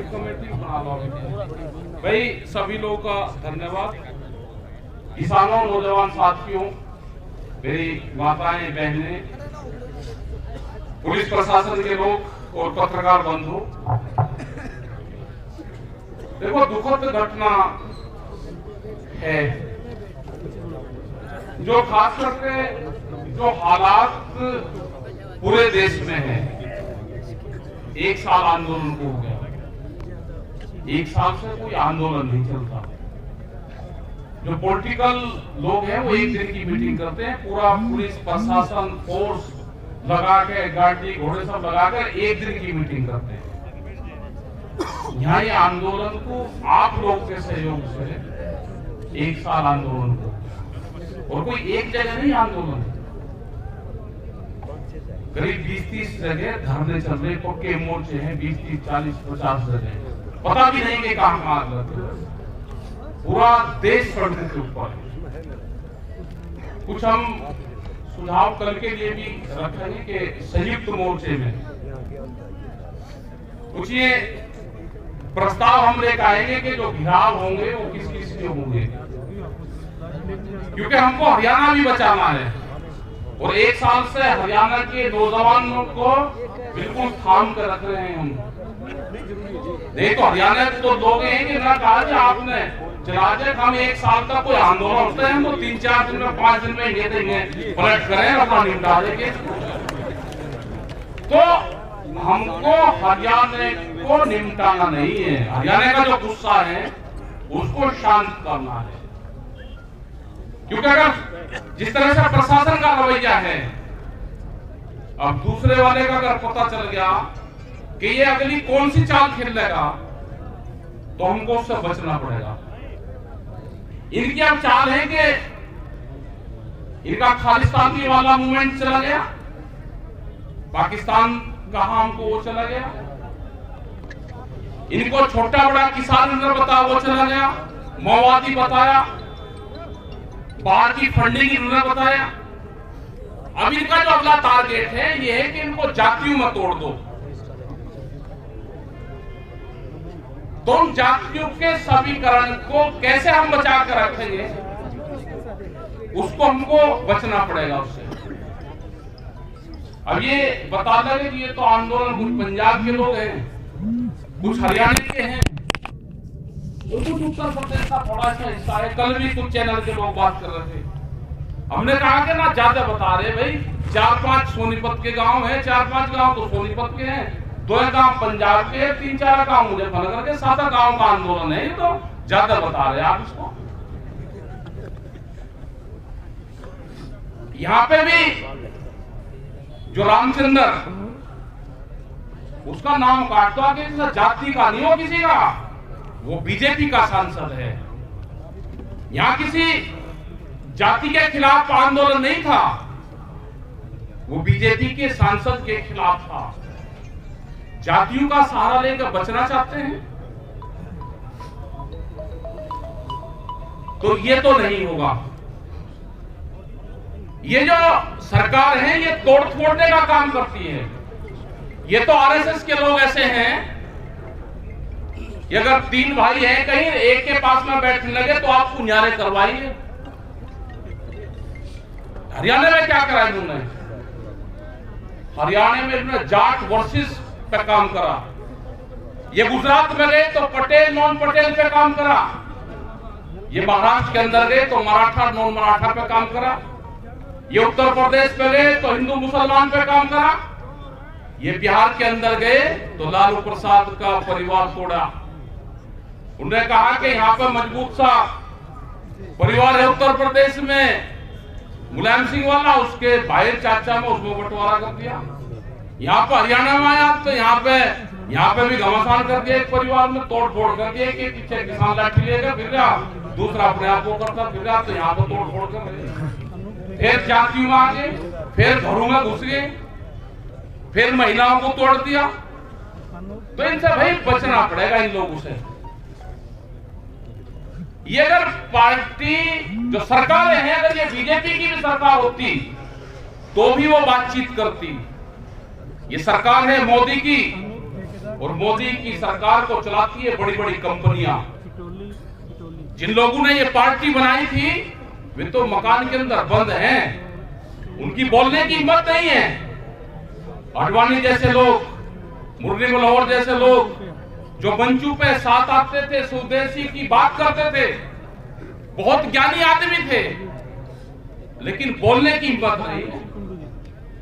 Committee बना लो भाई। सभी लोगों का धन्यवाद। किसानों, नौजवान साथियों, मेरी माताएं, बहनें, पुलिस प्रशासन के लोग और पत्रकार बंधु, देखो दुखद घटना है जो खास करके जो हालात पूरे देश में है। 1 साल आंदोलन को हो गया, 1 साल से कोई आंदोलन नहीं चलता। जो पॉलिटिकल लोग हैं वो एक दिन की मीटिंग करते हैं, पूरा पुलिस प्रशासन फोर्स लगा के, गाड़ी घोड़े सब लगाकर एक दिन की मीटिंग करते हैं। यहाँ ये आंदोलन को आप लोग के सहयोग से 1 साल आंदोलन को, और कोई एक जगह नहीं आंदोलन, करीब 20-30 जगह धरने चल रहे, पक्के मोर्चे हैं 20-30, 40, 50 जगह, पता भी नहीं कि कहां आग लग रही। पूरा देश सड़कों के ऊपर है। कुछ हम सुझाव कल के लिए भी रखेंगे कि संयुक्त मोर्चे में कुछ ये प्रस्ताव हम लेकर आएंगे कि जो घिराव होंगे वो किस किस के होंगे, क्योंकि हमको हरियाणा भी बचाना है। और 1 साल से हरियाणा के नौजवानों को बिल्कुल थाम कर रख रहे हैं हम। नहीं तो हरियाणा के तो लोग हैं कि ना कहा आपने चला जाए, हम 1 साल का कोई आंदोलन होता है हम 3-4 दिन में, 5 दिन में ये देंगे, पलट करें अपना निपटा देंगे। तो हमको हरियाणा को निपटाना नहीं है, हरियाणा का जो गुस्सा है उसको शांत करना है। क्योंकि अगर जिस तरह से प्रशासन का रवैया है, अब दूसरे वाले का अगर पता चल गया कि ये अगली कौन सी चाल खेल लेगा, तो हमको उससे बचना पड़ेगा। इनकी अब चाल है कि इनका खालिस्तानी वाला मूवमेंट चला गया, पाकिस्तान कहां हमको वो चला गया, इनको छोटा बड़ा किसान बताया वो चला गया, माओवादी बताया, बाहर की फंडिंग इन्होंने बताया। अब इनका जो अगला टारगेट है ये है कि इनको जातियों में तोड़ दो। तो उन जातियों के समीकरण को कैसे हम बचा कर रखेंगे, उसको हमको बचना पड़ेगा उससे। अब ये बता देंगे कि ये तो आंदोलन कुछ पंजाब के लोग हैं, कुछ हरियाणा के हैं, कुछ उत्तर प्रदेश का थोड़ा सा हिस्सा है। कल भी कुछ चैनल के लोग बात कर रहे थे, हमने कहा कि ना ज्यादा बता रहे भाई, 4-5 सोनीपत के गांव हैं, 4-5 गांव तो सोनीपत के हैं, 2 गांव पंजाब के, 3-4 गांव मुजफ्फरनगर के, 7 गांव का आंदोलन है। ये तो ज्यादा बता रहे आप इसको। यहाँ पे भी जो रामचंद्र, उसका नाम काट दो आगे, जाति का नहीं हो किसी का, वो बीजेपी का सांसद है। यहां किसी जाति के खिलाफ आंदोलन नहीं था, वो बीजेपी के सांसद के खिलाफ था। जातियों का सहारा लेकर बचना चाहते हैं तो ये तो नहीं होगा। ये जो सरकार है ये तोड़ फोड़ने का काम करती है। ये तो आरएसएस के लोग ऐसे हैं, अगर 3 भाई हैं कहीं, एक के पास में बैठने लगे तो आप पुण्यारे करवाइए। हरियाणा में क्या करा इन्होंने? हरियाणा में इन्होंने जाट वर्सेस पे काम करा। ये गुजरात में गए तो पटेल नॉन पटेल पे काम करा। ये महाराष्ट्र के अंदर गए तो मराठा नॉन मराठा पे काम करा। ये उत्तर प्रदेश पे गए तो हिंदू मुसलमान पे काम करा। ये बिहार के अंदर गए तो लालू प्रसाद का परिवार तोड़ा। उन्होंने कहा कि यहाँ पे मजबूत सा परिवार है उत्तर प्रदेश में, मुलायम सिंह वाला, उसके भाई चाचा में उसमें बंटवारा कर दिया। यहाँ पे हरियाणा में आया तो यहाँ पे भी घमासान कर दिया, एक परिवार में तोड़ फोड़ कर दिया कि पीछे किसान लाठी लेकर फिर रहा, दूसरा अपने आप को करता फिर रहा, तो यहाँ पे तोड़ फोड़ कर फिर जातियों में आ गए, फिर घरों में घुस गए, फिर महिलाओं को तोड़ दिया। तो इनसे भाई बचना पड़ेगा इन लोगों से। ये अगर पार्टी जो सरकारें हैं, अगर ये बीजेपी की भी सरकार होती तो भी वो बातचीत करती। ये सरकार है मोदी की और मोदी की सरकार को चलाती है बड़ी बड़ी कंपनियां। जिन लोगों ने ये पार्टी बनाई थी वे तो मकान के अंदर बंद हैं, उनकी बोलने की हिम्मत नहीं है। आडवाणी जैसे लोग, मुरली मनोहर जैसे लोग जो मंचू पे साथ आते थे, स्वदेशी की बात करते थे, बहुत ज्ञानी आदमी थे, लेकिन बोलने की हिम्मत नहीं है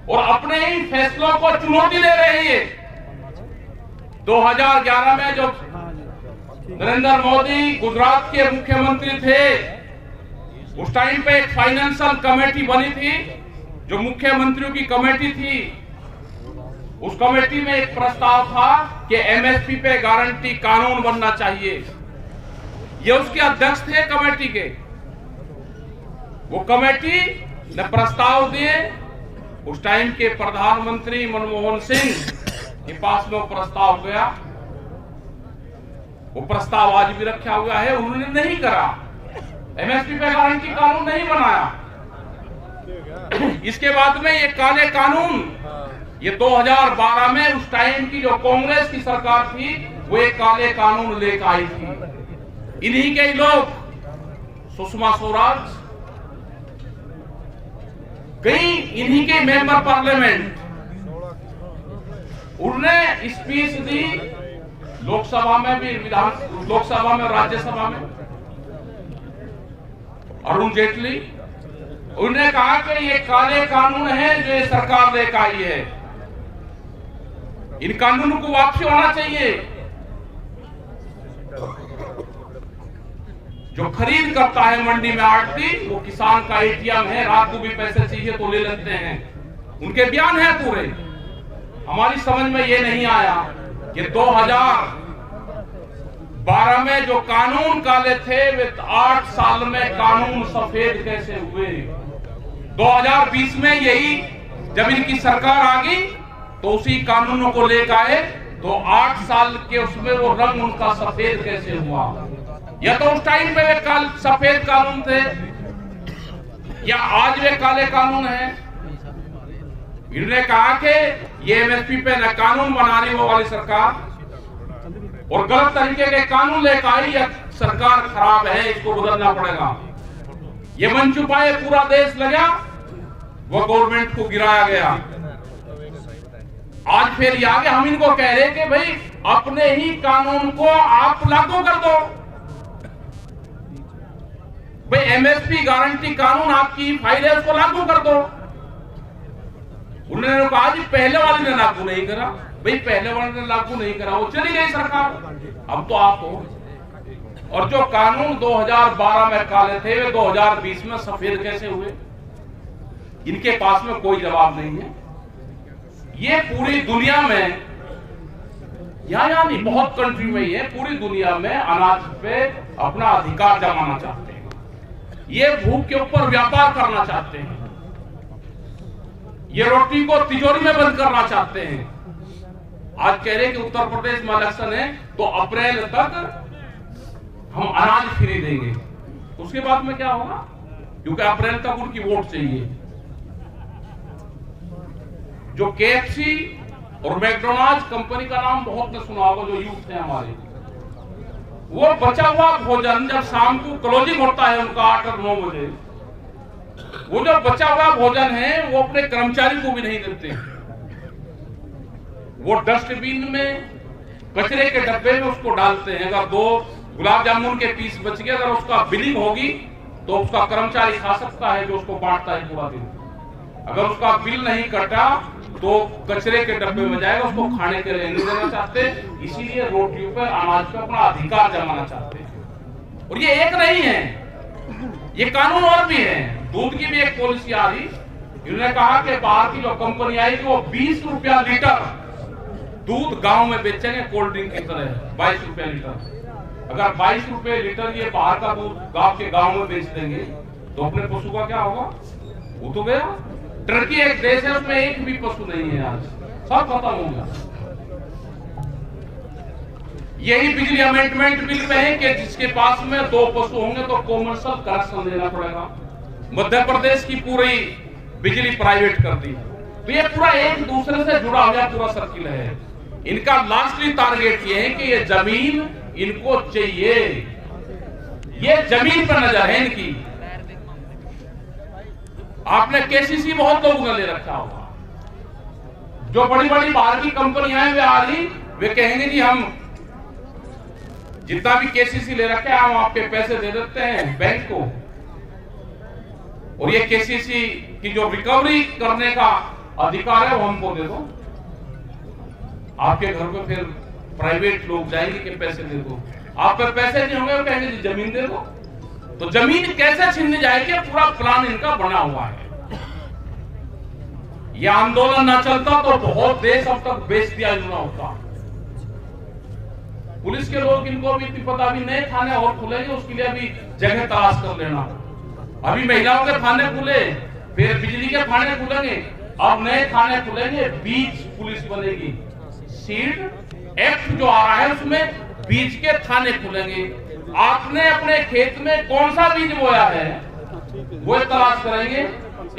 और अपने ही फैसलों को चुनौती दे रही है। 2011 में जब नरेंद्र मोदी गुजरात के मुख्यमंत्री थे, उस टाइम पे एक फाइनेंशियल कमेटी बनी थी जो मुख्यमंत्रियों की कमेटी थी। उस कमेटी में एक प्रस्ताव था कि एमएसपी पे गारंटी कानून बनना चाहिए। ये उसके अध्यक्ष थे कमेटी के। वो कमेटी ने प्रस्ताव दिए। उस टाइम के प्रधानमंत्री मनमोहन सिंह के पास में वो प्रस्ताव गया। वो प्रस्ताव आज भी रखा हुआ है, उन्होंने नहीं करा, एमएसपी पे गारंटी कानून नहीं बनाया। इसके बाद में ये काले कानून, ये 2012 में उस टाइम की जो कांग्रेस की सरकार थी वो एक काले कानून लेकर आई थी। इन्हीं के लोग, सुषमा स्वराज कई इन्हीं के मेंबर पार्लियामेंट, उन्होंने स्पीच दी लोकसभा में भी, लोकसभा में, राज्यसभा में। अरुण जेटली, उन्होंने कहा कि ये काले कानून है जो ये सरकार लेकर आई है, इन कानूनों को वापसी होना चाहिए। जो खरीद करता है मंडी में आड़ती, वो किसान का एटीएम है, रात को भी पैसे चाहिए तो ले लेते हैं। उनके बयान है पूरे। हमारी समझ में ये नहीं आया कि 2012 में जो कानून काले थे वे 8 साल में कानून सफेद कैसे हुए। 2020 में यही जब इनकी सरकार आ गई तो उसी कानूनों को लेकर आए, तो 8 साल के उसमें वो रंग उनका सफेद कैसे हुआ। या तो उस टाइम पे वे सफेद कानून थे या आज वे काले कानून हैं। इन्होंने कहा कि ये एमएसपी पे न कानून बना रही वो वाली सरकार और गलत तरीके के कानून लेकर आई, यह सरकार खराब है, इसको बदलना पड़ेगा। ये मन छुपाए पूरा देश लगा, वो गवर्नमेंट को गिराया गया। आज फिर ये आगे हम इनको कह रहे कि भाई अपने ही कानून को आप लागू कर दो। भाई एमएसपी गारंटी कानून आपकी फाइल है, उसको लागू कर दो। उन्होंने कहा जी पहले वाले ने लागू नहीं करा। भाई पहले वाले ने लागू नहीं करा, वो चली गई सरकार, अब तो आप हो। और जो कानून 2012 में काले थे वे 2020 में सफेद कैसे हुए, इनके पास में कोई जवाब नहीं है। ये पूरी दुनिया में, यहाँ नहीं, बहुत कंट्री में है, पूरी दुनिया में अनाज पे अपना अधिकार जमाना चाहते हैं। ये भूख के ऊपर व्यापार करना चाहते हैं। ये रोटी को तिजोरी में बंद करना चाहते हैं। आज कह रहे हैं कि उत्तर प्रदेश में इलेक्शन है तो अप्रैल तक हम अनाज फ्री देंगे। उसके बाद में क्या होगा, क्योंकि अप्रैल तक उनकी वोट चाहिए। जो केएफसी और मैकडोनाल्ड कंपनी का नाम बहुत ने सुना होगा, जो यूथ है हमारे, वो बचा हुआ भोजन जब शाम को क्लोजिंग होता है उनका 8 और 9 बजे, वो जो बचा हुआ भोजन है वो अपने कर्मचारी को भी नहीं देते हैं। वो डस्टबिन में, कचरे के डब्बे में उसको डालते हैं। अगर 2 गुलाब जामुन के पीस बच गए, अगर उसका बिलिंग होगी तो उसका कर्मचारी खा सकता है जो उसको बांटता है पूरा दिन। अगर उसका बिल नहीं कटा तो कचरे के डब्बे में जाएगा, उसको खाने के लिए नहीं देना चाहते। इसीलिए रोटियों पर, अनाज पर अपना अधिकार जमाना चाहते हैं। और ये एक नहीं है, ये कानून और भी है। दूध की भी एक पॉलिसी आ रही, इन्होंने कहा कि बाहर की जो कंपनी आएगी वो 20 रुपया लीटर दूध गांव में बेचेंगे, कोल्ड ड्रिंक की तरह 22 रुपया लीटर। अगर 22 रुपए लीटर ये बाहर का दूध आपके गांव में बेच देंगे तो अपने पशु का क्या होगा, वो तो गया। टर्की एक देश है, उसमें एक भी पशु नहीं है, आज सब खत्म हो गया। यही बिजली अमेंडमेंट बिल में है कि जिसके पास में 2 पशु होंगे तो कॉमर्शियल कनेक्शन देना पड़ेगा। मध्य प्रदेश की पूरी बिजली प्राइवेट कर दी। तो ये पूरा एक दूसरे से जुड़ा हुआ पूरा सर्किल है। इनका लास्टली टारगेट ये है कि ये जमीन इनको चाहिए, ये जमीन पर नजर है इनकी। आपने केसीसी बहुत लोगों ने ले रखा होगा, जो बड़ी बड़ी बाहर की कंपनियां हैं वे आ रही, वे कहेंगे जी हम जितना भी केसीसी ले रखे हम आपके पैसे दे देते हैं बैंक को, और ये केसीसी की जो रिकवरी करने का अधिकार है वो हमको दे दो। आपके घर पे फिर प्राइवेट लोग जाएंगे कि पैसे दे दो, आप पे पैसे नहीं होंगे वो कहेंगे जी जमीन दे दो। तो जमीन कैसे छीनने जाएगी, पूरा प्लान इनका बना हुआ है। ये आंदोलन ना चलता तो बहुत देश अब तक बेच दिया इन्होंने होता। पुलिस के लोग इनको भी पता भी नए थाने और खुलेंगे, उसके लिए अभी जगह तलाश कर लेना। अभी महिलाओं के थाने खुले, फिर बिजली के थाने खुलेंगे, अब नए थाने खुलेंगे, बीच पुलिस बनेगी। सीड एक्ट जो आ रहा है उसमें बीज के थाने खुलेंगे। आपने अपने खेत में कौन सा बीज बोया है वो तलाश करेंगे।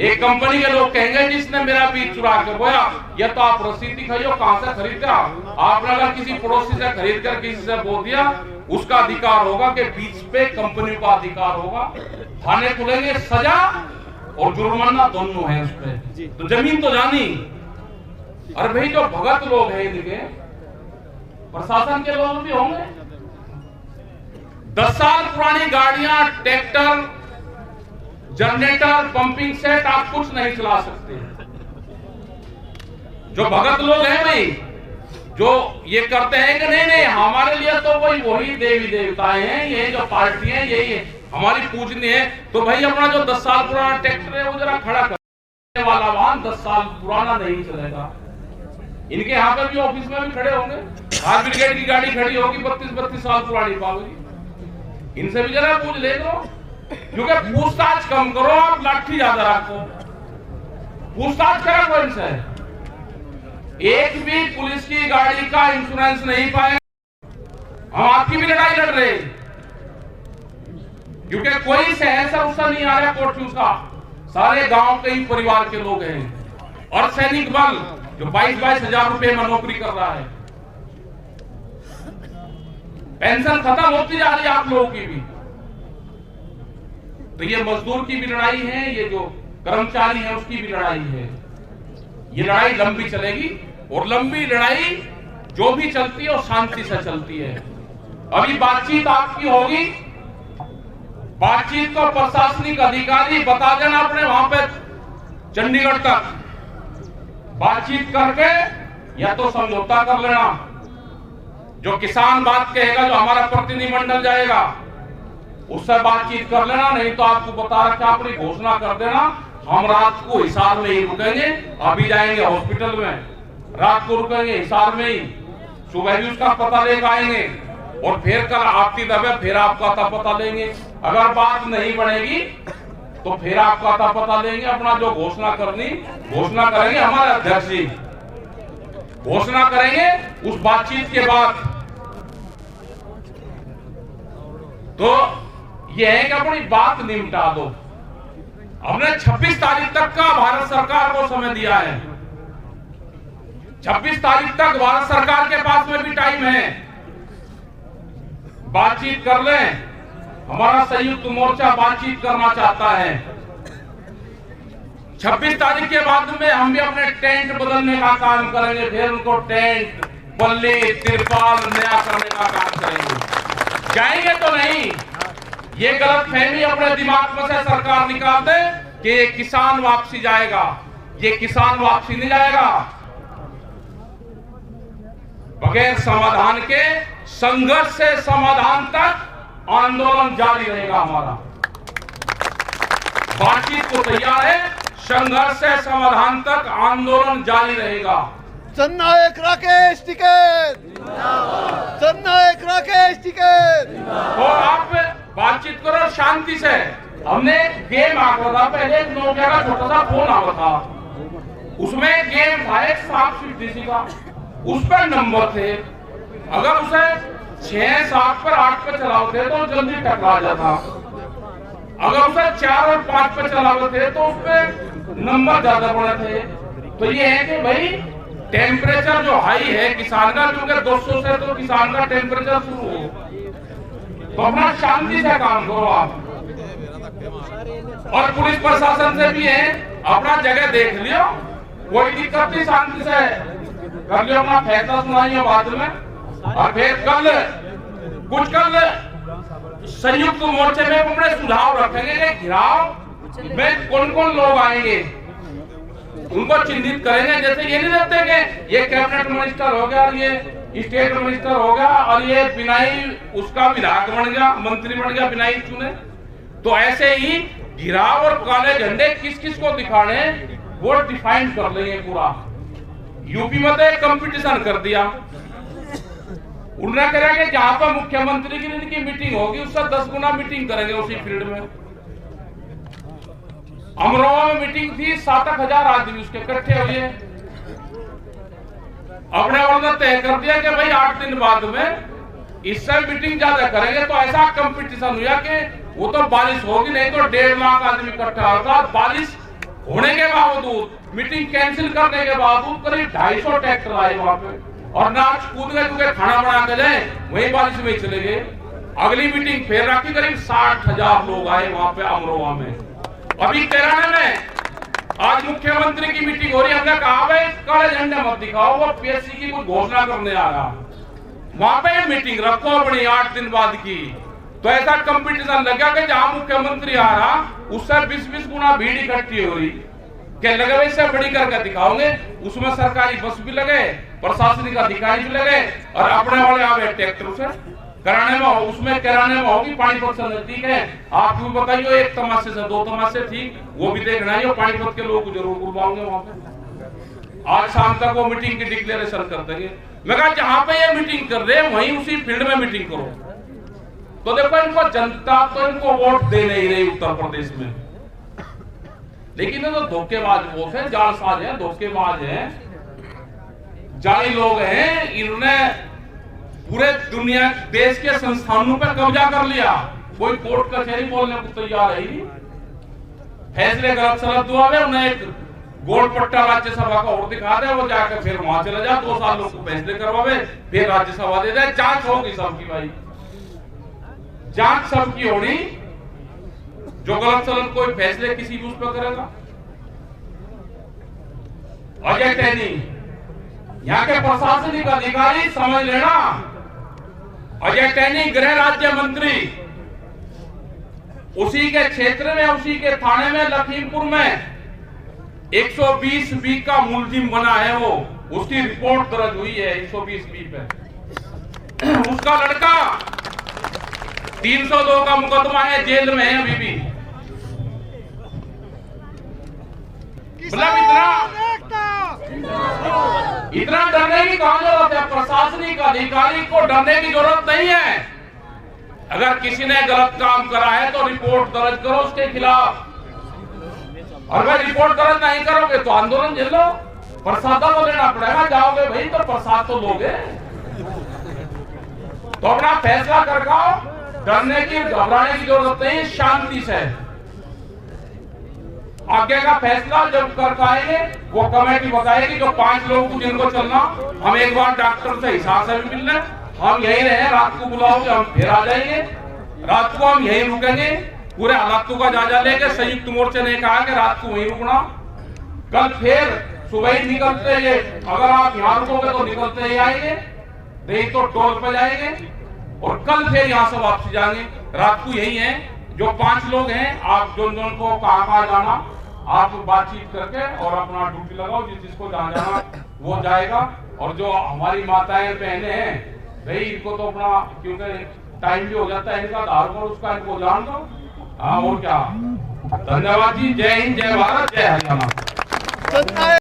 एक कंपनी के लोग कहेंगे जिसने मेरा बीज चुरा के बोया, या तो आप रसीद दिखाइए कहां से खरीदा। आपने अगर किसी पड़ोसी से खरीद कर किसी से बोल दिया, उसका अधिकार होगा कि बीज पे कंपनी का अधिकार होगा। थाने खुलेंगे, सजा और जुर्माना दोनों है उस पे। तो जमीन तो जानी। और भाई जो भगत लोग हैं इनके, प्रशासन के लोग भी होंगे। 10 साल पुरानी गाड़ियां, ट्रैक्टर, जनरेटर, पंपिंग सेट आप कुछ नहीं चला सकते। जो भगत लोग हैं भाई, जो ये करते हैं कि नहीं नहीं हमारे लिए तो वही देवी देवताएं हैं, ये जो पार्टी है यही है हमारी पूजनीय है। तो भाई अपना जो 10 साल पुराना ट्रैक्टर है वो जरा खड़ा करने वाला वाहन 10 साल पुराना नहीं चलेगा। इनके यहाँ पे भी ऑफिस में भी खड़े होंगे, फायर ब्रिगेड की गाड़ी खड़ी होगी 32 साल पुरानी पाओगी। इनसे भी जरा पूछ ले दो, क्योंकि पूछताछ कम करो, आप लाठी ज्यादा रखो। पूछताछ करो इनसे। एक भी पुलिस की गाड़ी का इंश्योरेंस नहीं पाएगा। हम आपकी भी लड़ाई लड़ रहे, क्योंकि कोई सहसा उसका नहीं आ रहा कोर्ट का। सारे गांव के ही परिवार के लोग हैं। और सैनिक बल जो 22-22 हजार रुपए में नौकरी कर रहा है, पेंशन खत्म होती जा रही है आप लोगों की भी। तो ये मजदूर की भी लड़ाई है, ये जो कर्मचारी है उसकी भी लड़ाई है। ये लड़ाई लंबी चलेगी, और लंबी लड़ाई जो भी चलती है वो शांति से चलती है। अभी बातचीत आपकी होगी, बातचीत को प्रशासनिक अधिकारी बता देना अपने वहां पे चंडीगढ़ तक बातचीत करके, या तो समझौता कर लेना। जो किसान बात कहेगा, जो हमारा प्रतिनिधिमंडल जाएगा, उससे बातचीत कर लेना। नहीं तो आपको बता रखा, अपनी घोषणा कर देना हम रात को हिसार में ही रुकेंगे। अभी जाएंगे हॉस्पिटल में, रात को रुकेंगे हिसार में ही, सुबह भी उसका पता लेकर आएंगे, और फिर कल आपकी दबे फिर आपका था पता लेंगे। अगर बात नहीं बनेगी तो फिर आपका था पता लेंगे। अपना जो घोषणा करनी घोषणा करेंगे, हमारे अध्यक्ष जी घोषणा करेंगे उस बातचीत के बाद। तो यह है कि अपनी बात निपटा दो। हमने 26 तारीख तक का भारत सरकार को समय दिया है। 26 तारीख तक भारत सरकार के पास में भी टाइम है, बातचीत कर लें। हमारा संयुक्त मोर्चा बातचीत करना चाहता है। 26 तारीख के बाद में हम भी अपने टेंट बदलने का काम करेंगे, फिर उनको टेंट, बल्ली, तिरपाल नया करने का काम करेंगे। जाएंगे तो नहीं, ये गलत फहमी अपने दिमाग में से सरकार निकाल दे कि ये किसान वापसी जाएगा। ये किसान वापसी नहीं जाएगा। बगैर समाधान के, संघर्ष से समाधान तक आंदोलन जारी रहेगा हमारा। बातचीत को तैयार है, संघर्ष से समाधान तक आंदोलन जारी रहेगा। जननायक राकेश टिकैत, जननायक राकेश टिकैत। तो आप बातचीत करो शांति से। हमने गेम आकर था, पहले एक नोकिया का छोटा सा फोन आया था, उसमें गेम था एक सांप सीढ़ी का, उस पर नंबर थे। अगर उसे 6, 7 पर 8 पे चलाते तो जल्दी टकरा जाता। अगर उसे 4 और 5 पे चलाते थे तो उस पे नंबर ज्यादा बड़े थे। तो ये है कि भाई टेम्परेचर जो हाई है किसान का, क्योंकि 200 से तो किसान का टेम्परेचर शुरू हो, तो अपना शांति से काम करो आप। और पुलिस प्रशासन से भी है, अपना जगह देख लियो, कोई दिक्कत नहीं, शांति से कर लियो, अपना फैसला सुनाइए बाद में। और फिर कल संयुक्त मोर्चे में अपने सुझाव रखेंगे कि घिराव में कौन कौन लोग आएंगे, उनको चिन्हित करेंगे। जैसे ये नहीं देखते कि ये कैबिनेट मिनिस्टर हो गया, ये स्टेट मिनिस्टर हो गया और ये बिनाई उसका विधायक बन गया, मंत्री बन गया बिनाई चुने। तो ऐसे ही घिराव और काले झंडे किस किस को दिखाने वो डिफाइन कर लेंगे पूरा। यूपी में तो एक कंपटीशन कर दिया, उन्होंने कहा कि जहां पर मुख्यमंत्री की इनकी मीटिंग होगी उससे 10 गुना मीटिंग करेंगे उसी फील्ड में। अमरोहा में मीटिंग थी, 7,000 आदमी उसके इकट्ठे हुए। अपने वालों ने तय कर दिया कि भाई 8 दिन बाद में इससे मीटिंग ज्यादा करेंगे। तो ऐसा कंपटीशन हुआ कि वो तो बारिश होगी, नहीं तो 1.5 लाख आदमी इकट्ठा होता। बारिश होने के बावजूद, मीटिंग कैंसिल करने के बावजूद करीब 250 ट्रैक्टर आए वहां पे और नाच कूद गए, क्योंकि खाना बना के जाए वही बारिश में चले गए। अगली मीटिंग फिर रखी, करीब 60,000 लोग आए वहां पे अमरोहा में। अभी कैराना में आज मुख्यमंत्री की मीटिंग हो रही है, हमने कहा भाई काले झंडे मत दिखाओ, वो पीएससी की कुछ घोषणा करने आ रहा, वहां पे मीटिंग रखो अपनी 8 दिन बाद की। तो ऐसा कंपटीशन लगा कि जहां मुख्यमंत्री आ रहा उससे 20-20 गुना भीड़ इकट्ठी हो रही। क्या लगे भाई इससे बड़ी करके दिखाओगे, उसमें सरकारी बस भी लगे, प्रशासनिक अधिकारी भी लगे और अपने वाले आवे ट्रैक्टर से कराने में, उसमें कराने में होगी। पानीपत से नजदीक है, आप भी बताइए, एक तमाशे से 2 तमाशे थी, वो भी देखना है। पानीपत के लोग जरूर बुलवाओगे वहां पे, आज शाम तक वो मीटिंग की डिक्लेरेशन कर देंगे। मैं कहा जहां पे ये मीटिंग कर रहे हैं वहीं उसी फील्ड में मीटिंग करो। तो देखो इनको जनता तो इनको वोट दे नहीं रही उत्तर प्रदेश में, लेकिन ये तो धोखेबाज वोट है, जालसाज है, धोखेबाज है, जाली लोग हैं। इन्होंने पूरे दुनिया देश के संस्थानों पर कब्जा कर लिया, कोई कोर्ट कचहरी बोलने को तैयार है ही। फैसले गलत सलत हुआ है, उन्हें एक गोल पट्टा राज्यसभा का और दिखा दे, वो जाकर फिर वहां चला जा, 2 साल लोग फैसले करवावे, फिर राज्यसभा दे जाए। जांच होगी सबकी भाई, जांच सबकी होनी। जो गलत सलत कोई फैसले किसी भी उस पर करेगा। अजय टैनी यहाँ के प्रशासनिक अधिकारी समझ लेना, अजय टैनी गृह राज्य मंत्री, उसी के क्षेत्र में, उसी के थाने में, लखीमपुर में 120B का मुलजिम बना है वो, उसकी रिपोर्ट दर्ज हुई है 120B पे। उसका लड़का 302 का मुकदमा है, जेल में है अभी भी। मतलब इतना डरने की कहां जरूरत है? प्रशासनिक अधिकारी को डरने की जरूरत नहीं है। अगर किसी ने गलत काम करा है तो रिपोर्ट दर्ज करो उसके खिलाफ, और भाई रिपोर्ट दर्ज नहीं करोगे तो आंदोलन झेल लो, प्रसाद तो लेना पड़ेगा। जाओगे भाई तो प्रसाद तो लोगे। तो अपना फैसला कर खाओ, डरने की घबराने की जरूरत नहीं, शांति से आगे का फैसला जब कर पाएंगे वो कमेटी बताएगी। जो 5 लोगों को जिनको चलना, हम एक बार डॉक्टर से हिसाब से भी मिलना, हम यहीं रहे, रात को बुलाओगे हम फिर आ जाएंगे, रात को हम यहीं रुकेंगे, पूरे हालातों का जायजा लेके। संयुक्त मोर्चे ने कहा कि रात को वहीं रुकना, कल फिर सुबह ही निकलते हैं। अगर आप यहाँ रुकोगे तो निकलते ही आएंगे, नहीं तो टोल पे जाएंगे और कल फिर यहाँ से वापसी जाएंगे। रात को यही है। जो 5 लोग हैं, आप जो को कहाँ जाना आप बातचीत करके और अपना ड्यूटी लगाओ, जिसको जहाँ जाना वो जाएगा। और जो हमारी माताएं बहनें हैं भाई, इनको तो अपना, क्योंकि टाइम भी हो जाता है इनका, आधार पर उसका इनको जान दो। हाँ और क्या। धन्यवाद जी, जय हिंद, जय भारत, जय हरियाणा।